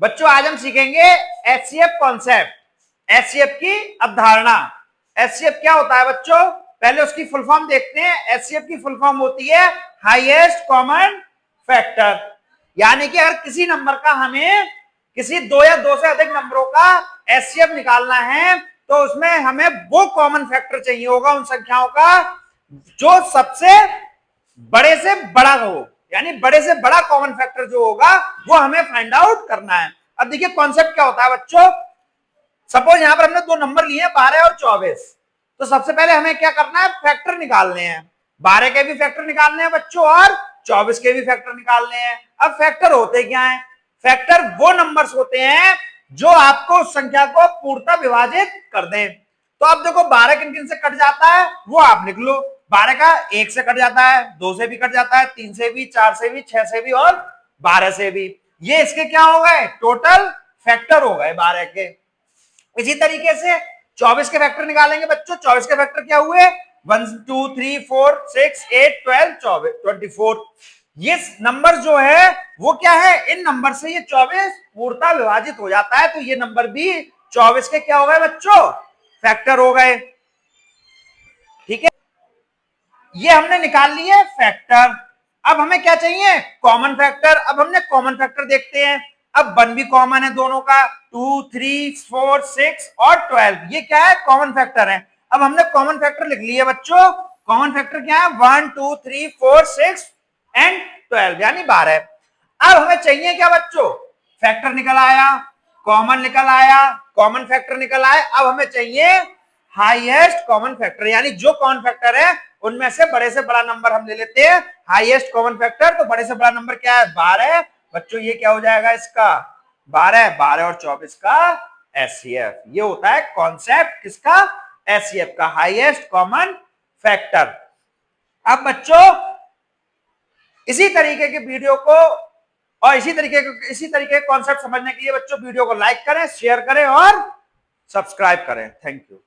बच्चों आज हम सीखेंगे एचसीएफ कॉन्सेप्ट, एचसीएफ की अवधारणा। एचसीएफ क्या होता है बच्चों, पहले उसकी फुल फॉर्म देखते हैं। एचसीएफ की फुल फॉर्म होती है हाईएस्ट कॉमन फैक्टर, यानी कि अगर किसी नंबर का हमें किसी दो या दो से अधिक नंबरों का एचसीएफ निकालना है तो उसमें हमें वो कॉमन फैक्टर चाहिए होगा उन संख्याओं का जो सबसे बड़े से बड़ा हो, यानी बड़े से बड़ा कॉमन फैक्टर जो होगा वो हमें फाइंड आउट करना है। अब देखिए कॉन्सेप्ट क्या होता है बच्चों, सपोज यहां पर हमने दो नंबर लिए 12 और 24, तो सबसे पहले हमें क्या करना है, फैक्टर निकालने हैं। 12 के भी फैक्टर निकालने हैं बच्चों और 24 के भी फैक्टर निकालने हैं। अब फैक्टर होते क्या हैं, फैक्टर वो नंबर्स होते हैं जो आपको उस संख्या को पूर्णतः विभाजित कर दें। तो अब देखो 12 किन किन से कट जाता है वो आप लिख लो। 12 का 1 से कट जाता है, 2 से भी कट जाता है, 3 से भी, 4 से भी, 6 से भी और 12 से भी। ये इसके क्या हो गए, टोटल फैक्टर हो गए 12 के। इसी तरीके से 24 के फैक्टर निकालेंगे बच्चों। 24 के फैक्टर क्या हुए, 1 2 3 4 6 8 12 24। ये नंबर जो है वो क्या है, इन नंबर से ये 24 पूर्णतः विभाजित हो जाता है, तो ये नंबर भी 24 के क्या हो गए बच्चों, फैक्टर हो गए। ठीक है, ये हमने निकाल लिए फैक्टर। अब हमें क्या चाहिए, कॉमन फैक्टर। अब हमने कॉमन फैक्टर देखते हैं। अब 1 भी कॉमन है दोनों का, 2 3 4 6 और 12, ये क्या है, कॉमन फैक्टर है। अब हमने कॉमन फैक्टर लिख लिए बच्चों। कॉमन फैक्टर क्या है, 1 2 3 4 6 एंड 12 यानी 12। अब हमें चाहिए क्या बच्चों, फैक्टर निकल आया, कॉमन निकल आया, कॉमन फैक्टर निकल आया। अब हमें चाहिए हाईएस्ट कॉमन फैक्टर, यानी जो कॉमन फैक्टर है उनमें से बड़े से बड़ा नंबर हम ले लेते हैं हाईएस्ट कॉमन फैक्टर। तो बड़े से बड़ा नंबर क्या है, 12 बच्चों। ये क्या हो जाएगा इसका 12, 12 और 24 का एचसीएफ। ये होता है कॉन्सेप्ट किसका, एचसीएफ का, हाईएस्ट कॉमन फैक्टर। अब बच्चों इसी तरीके के वीडियो को और इसी तरीके के कॉन्सेप्ट समझने के लिए बच्चों वीडियो को लाइक करें, शेयर करें और सब्सक्राइब करें। Thank you.